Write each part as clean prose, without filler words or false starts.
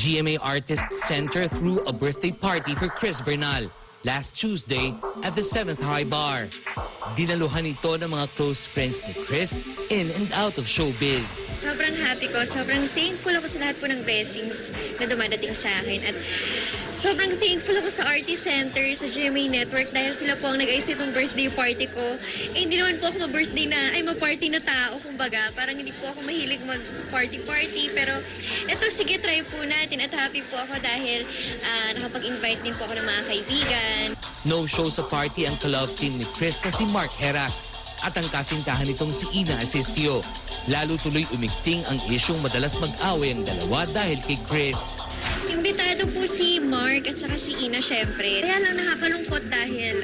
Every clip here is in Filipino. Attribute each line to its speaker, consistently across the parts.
Speaker 1: GMA Artists Center threw a birthday party for Chris Bernal last Tuesday at the 7th High Bar. Dinaluhan ito ng mga close friends ni Chris in and out of showbiz.
Speaker 2: Sobrang happy ko, sobrang thankful ako sa lahat po ng blessings na dumadating sa akin. At sobrang thankful ako sa RT Center, sa GMA Network dahil sila po ang nag-ayos nitong birthday party ko. Eh, hindi naman po ako ma-party na tao, kumbaga. Parang hindi po ako mahilig mag-party-party. Pero eto, sige, try po natin. At happy po ako dahil nakapag-invite din po ako ng mga kaibigan.
Speaker 1: No show sa party ang ka-love team ni Chris na si Mark Heras at ang kasintahan nitong si Ina Asistio. Lalo tuloy umigting ang isyong madalas mag-away ang dalawa dahil kay Chris.
Speaker 2: Imbitado po si Mark at saka si Ina, syempre. Kaya lang nakakalungkot dahil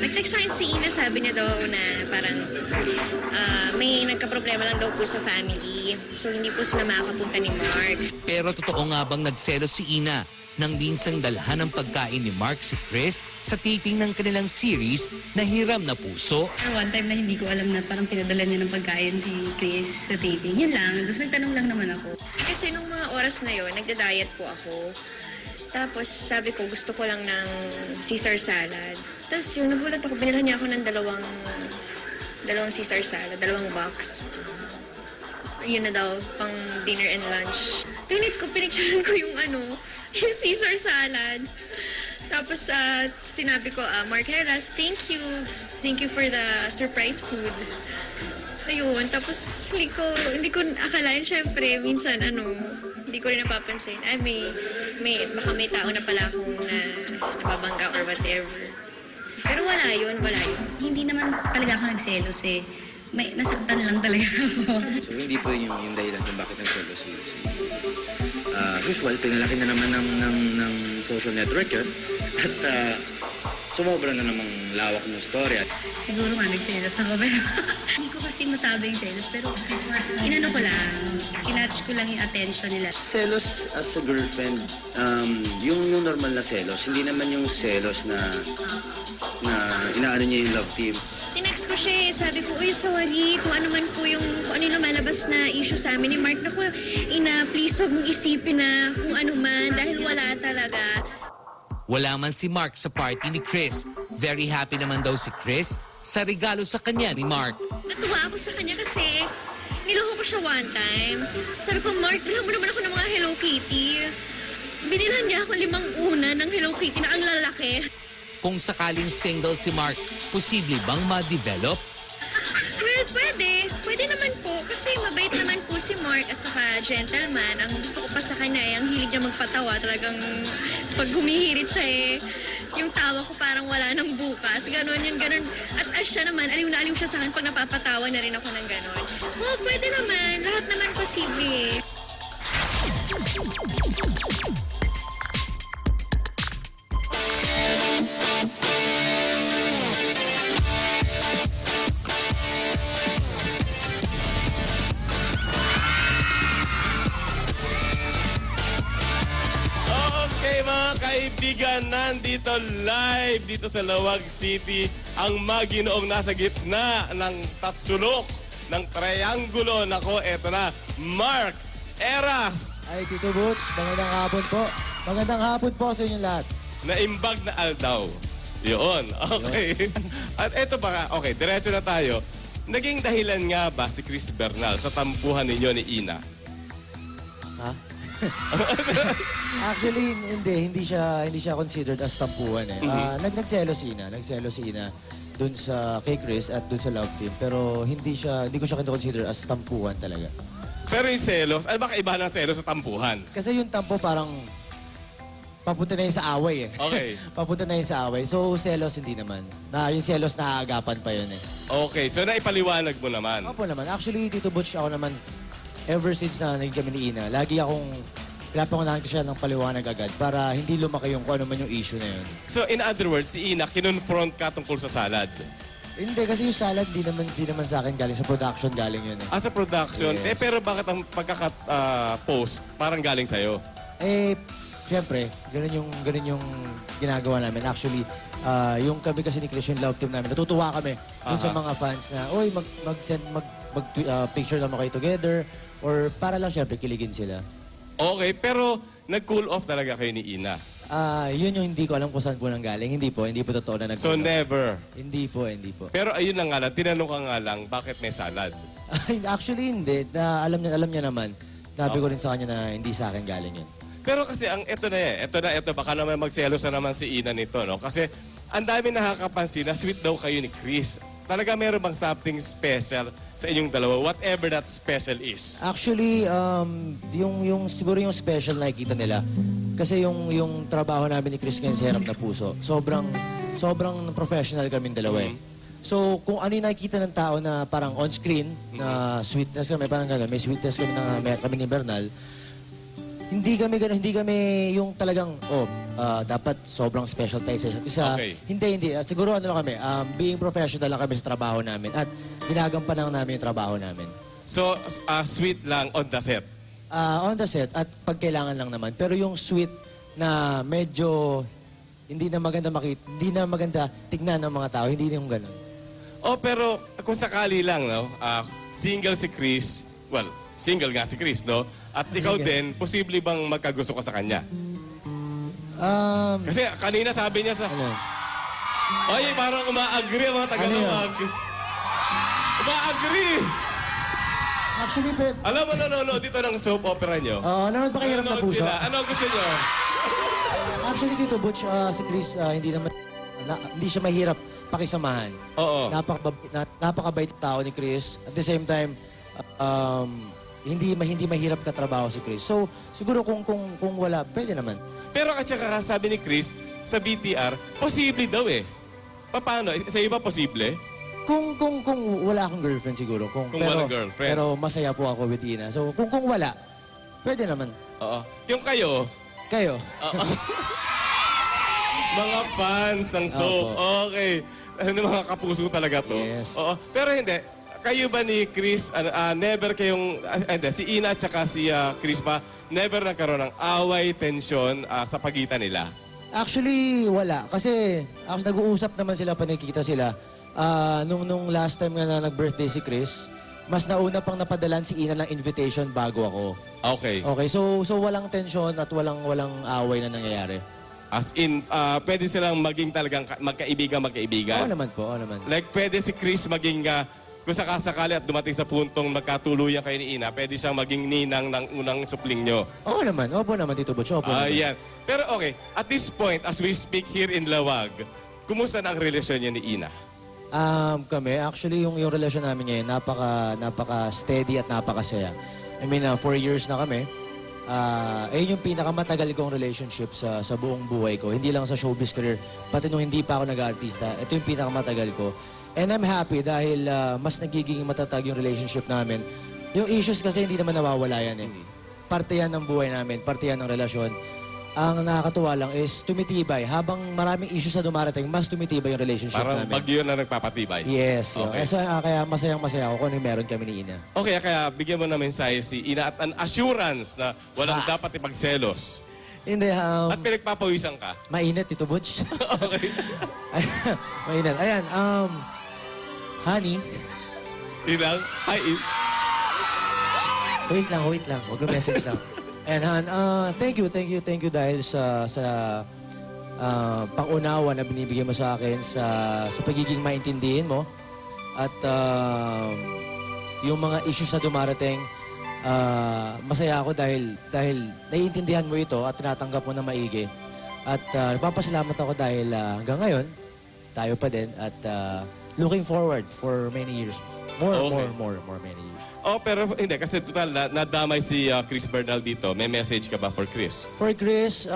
Speaker 2: nag-text sa akin si Ina, sabi niya daw na parang may nagka-problema lang daw po sa family. So hindi po sila makakapunta ni Mark.
Speaker 1: Pero totoo nga bang nagselos si Ina nang minsang dalhan ng pagkain ni Mark si Chris sa taping ng kanilang series na Hiram na Puso?
Speaker 3: One time na hindi ko alam na parang pinadala niya ng pagkain si Chris sa taping. Yun lang. Tapos nagtanong lang naman ako.
Speaker 2: Kasi nung mga oras na yon, nagda-diet po ako. Tapos sabi ko, gusto ko lang ng Caesar salad. Tapos yung nagulat ako, binila niya ako ng dalawang Caesar salad, 2 box. Yun na daw, pang dinner and lunch. Tunit ko, pinicturean ko yung yung Caesar salad. Tapos sinabi ko, Mark Heras, thank you. Thank you for the surprise food. Ayun, tapos hindi ko akalain, syempre, minsan hindi ko rin napapansin. Ay, baka may tao na pala akong nababangga or whatever. Pero wala yun.
Speaker 3: Hindi naman talaga ako nagselos eh. Nasaktan lang talaga ako.
Speaker 4: So hindi po yun yung dahilan kung bakit nagselos si usual, pinalaki na naman ng social network yun. At sumobra na namang lawak ng storya.
Speaker 3: Siguro nga nagselos ako, pero hindi ko kasi masabing selos. Pero inano ko lang, kinatch ko lang yung attention nila.
Speaker 4: Selos as a girlfriend, yung normal na selos, hindi naman yung selos na inaano niya yung love team.
Speaker 2: Tinext ko siya, sabi ko, uy, sorry, kung ano yung lumalabas na issue sa amin ni Mark. Naku, Ina, please huwag mong isipin na kung ano man, dahil wala talaga.
Speaker 1: Wala man si Mark sa party ni Chris. Very happy naman daw si Chris sa regalo sa kanya ni Mark.
Speaker 2: Natuwa ako sa kanya kasi niloko ko siya one time. Sabi ko, Mark, bilhan mo naman ako ng mga Hello Kitty. Binilhan niya ako 5 una ng Hello Kitty na ang lalaki.
Speaker 1: Kung sakaling single si Mark, posible bang ma-develop?
Speaker 2: Well, pwede. Pwede naman po. Kasi mabait naman po si Mark at saka gentleman. Ang gusto ko pa sa kanya ang hilig niya magpatawa. Talagang pag humihirit siya yung tawa ko parang wala nang bukas. Ganon. At siya naman, aliw na aliw siya sa akin pag napapatawa na rin ako ng ganon. Oh, pwede naman. Lahat naman posible.
Speaker 5: Kaibigan, nandito live dito sa Lawag City ang maginoong nasa gitna ng tatsulok ng triangulo. Nako, eto na, Mark Heras.
Speaker 6: Ay, Tito Butch, magandang hapon po. Magandang hapon po sa inyong lahat.
Speaker 5: Naimbag na aldaw. Yun, okay. At eto ba, okay, diretso na tayo. Naging dahilan nga ba si Chris Bernal sa tampuhan ninyo ni Ina?
Speaker 6: Ha? Actually, hindi siya considered as tampuhan eh. Nagselo si Ina dun sa kay Chris at dun sa love team, pero hindi ko siya consider as tampuhan talaga.
Speaker 5: Pero yung selos, ano ba kaibahan ng selos sa tampuhan?
Speaker 6: Kasi yung tampo parang papunta na yun sa away eh.
Speaker 5: Okay.
Speaker 6: Papunta na yun sa away. So, selos hindi naman. Yung selos naaagapan pa yun eh.
Speaker 5: Okay, so naipaliwanag mo naman.
Speaker 6: Opo naman. Actually, Tito Butch, ako naman, ever since na naging kami ni Ina, lagi akong pinapangunahan ko siya ng paliwanag agad para hindi lumaki yung kung ano man yung issue na yun.
Speaker 5: So, in other words, si Ina, kinonfront ka tungkol sa salad?
Speaker 6: Hindi, kasi yung salad, di naman sa akin galing. Sa production galing yun eh.
Speaker 5: Sa production?
Speaker 6: Yes.
Speaker 5: Pero bakit ang pagkaka-post parang galing sa'yo?
Speaker 6: Siyempre, ganun yung ginagawa namin. Actually, yung kami kasi ni Chris, yung love team namin, natutuwa kami dun sa mga fans na, oy, mag-picture naman kayo together. Or para lang siyempre kiligin sila.
Speaker 5: Okay, pero nag-cool off talaga kayo ni Ina.
Speaker 6: Yun yung hindi ko alam kung saan po nanggaling. Hindi po totoo na
Speaker 5: So never.
Speaker 6: Hindi po.
Speaker 5: Pero ayun na nga lang, tinanong ka nga lang, bakit may salad?
Speaker 6: Actually, hindi. Alam niya naman. Sabi ko rin sa kanya na hindi sa akin galing yun.
Speaker 5: Pero kasi ito, baka naman magselos na naman si Ina nito, no? Kasi ang dami nakakapansin na sweet daw kayo ni Chris. Talaga meron bang something special sa inyong dalawa, whatever that special is?
Speaker 6: Actually, siguro yung special nakikita nila. Kasi yung trabaho namin ni Chris ngayon sa Hirap na Puso, sobrang professional kaming dalawa eh. So, kung ano yung nakikita ng tao na parang on-screen, na sweetness kami, parang gano'n, may sweetness kami ni Bernal, hindi kami yung talagang, dapat sobrang special tayo sa isa't isa.
Speaker 5: Okay.
Speaker 6: Hindi. Siguro ano lang kami, being professional lang kami sa trabaho namin at ginagampanan namin yung trabaho namin.
Speaker 5: So, sweet lang on the set.
Speaker 6: On the set at pag kailangan lang naman. Pero yung sweet na medyo hindi na maganda tignan ng mga tao, hindi yung ganun.
Speaker 5: Pero kung sakali lang, no? Single si Chris, well, single nga si Chris, no? At ikaw din, posible bang magkagusto ka sa kanya? Kasi kanina sabi niya sa...
Speaker 6: Ano?
Speaker 5: Ay, parang uma-agree ang mga tagalawag. Uma-agree!
Speaker 6: Actually,
Speaker 5: Alam mo, nanonood dito ng soap opera nyo?
Speaker 6: nanonood ba kayo Hirap na
Speaker 5: Nanonood
Speaker 6: Puso?
Speaker 5: sila. Ano gusto nyo?
Speaker 6: Actually, Tito Butch, si Chris, hindi siya mahirap pakisamahan.
Speaker 5: Oo.
Speaker 6: Napakabait tao ni Chris. At the same time, hindi mahirap katrabaho si Chris. So, siguro kung wala, pwede naman.
Speaker 5: Pero at saka sabi ni Chris, sa BTR, posible daw eh. Paano? Sa iba posible?
Speaker 6: Kung wala akong girlfriend siguro.
Speaker 5: Kung walang girlfriend.
Speaker 6: Pero masaya po ako with Ina. So, kung wala, pwede naman.
Speaker 5: Oo. Yung kayo,
Speaker 6: Kayo?
Speaker 5: mga fans ng soap.
Speaker 6: Opo.
Speaker 5: Okay. Mga kapuso talaga to.
Speaker 6: Yes.
Speaker 5: Oo. Pero hindi. Kayo ba ni Chris, never kayong, si Ina at saka si Chris pa, never nagkaroon ng away, tensyon sa pagitan nila?
Speaker 6: Actually, wala. Kasi nag-uusap naman sila, nakikita sila. Nung last time nga na nag-birthday si Chris, mas nauna pang napadalan si Ina ng invitation bago ako.
Speaker 5: Okay.
Speaker 6: Okay, so walang tensyon at walang away na nangyayari.
Speaker 5: As in, pwede silang maging talagang magkaibigan.
Speaker 6: Oo naman po, oo naman.
Speaker 5: Like, pwede si Chris maging, kung sakasakali at dumating sa puntong magkatuluyan kayo ni Ina, pwede siyang maging ninang ng unang supling nyo.
Speaker 6: Oo naman, opo naman, Tito Butch, opo naman.
Speaker 5: Yan. Pero okay, at this point, as we speak here in Lawag, kumusta na ang relasyon niya ni Ina?
Speaker 6: Kami, actually, yung relasyon namin ngayon, napaka-steady at napakasaya. I mean, 4 years na kami. Ayun yung pinakamatagal kong relationship sa buong buhay ko. Hindi lang sa showbiz career, pati nung hindi pa ako nag-artista. Ito yung pinakamatagal ko. And I'm happy dahil mas nagiging matatag yung relationship namin. Yung issues kasi hindi naman nawawala yan eh. Parte yan ng buhay namin, parte yan ng relasyon. Ang nakakatuwa lang is tumitibay. Habang maraming issues na dumarating, mas tumitibay yung relationship
Speaker 5: Parang
Speaker 6: namin.
Speaker 5: bagyo na nagpapatibay.
Speaker 6: Yes.
Speaker 5: Okay.
Speaker 6: So, kaya masayang-masaya ako kung ano yung meron kami ni Ina.
Speaker 5: Okay, kaya bigyan mo na mensahe si Ina at an assurance na walang dapat ipagselos.
Speaker 6: Hindi,
Speaker 5: At pinagpapawisan ka.
Speaker 6: mainit, Tito Butch.
Speaker 5: Okay.
Speaker 6: Mainit. Ayan, honey.
Speaker 5: Ilang? Hi.
Speaker 6: Wait lang. Huwag yung message lang. And Han, thank you dahil sa pangunawa na binibigay mo sa akin sa pagiging maintindihin mo at yung mga issues na dumarating, masaya ako dahil naiintindihan mo ito at tinatanggap mo na maigi. At nagpapasalamat ako dahil hanggang ngayon, tayo pa din at looking forward for many years. More many years.
Speaker 5: Pero hindi, kasi total, nadamay si Chris Bernal dito. May message ka ba for Chris?
Speaker 6: For Chris,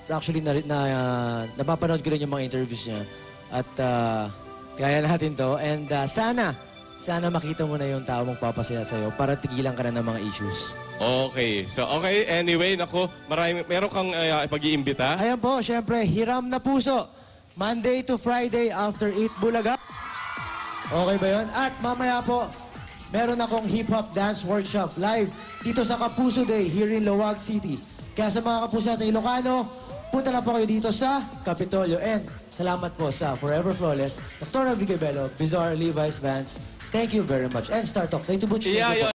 Speaker 6: actually, napapanood ko rin yung mga interviews niya. At kaya natin to. And sana makita mo na yung tao mong papasaya sa'yo para tigilan ka na ng mga issues.
Speaker 5: Okay. So, okay. Anyway, naku, meron kang pag-iimbita?
Speaker 6: Ayan po, syempre, Hiram na Puso. Monday to Friday after 8 Bulaga. Okay ba yun? At mamaya po, meron akong hip-hop dance workshop live dito sa Kapuso Day here in Lawag City. Kaya sa mga kapuso natin Ilocano, punta na po kayo dito sa Kapitolyo. And salamat po sa Forever Flawless, Dr. Vigabello, Bizarre, Levi's, Vance. Thank you very much. And Star Talk. Thank you, Butch.
Speaker 5: Yeah,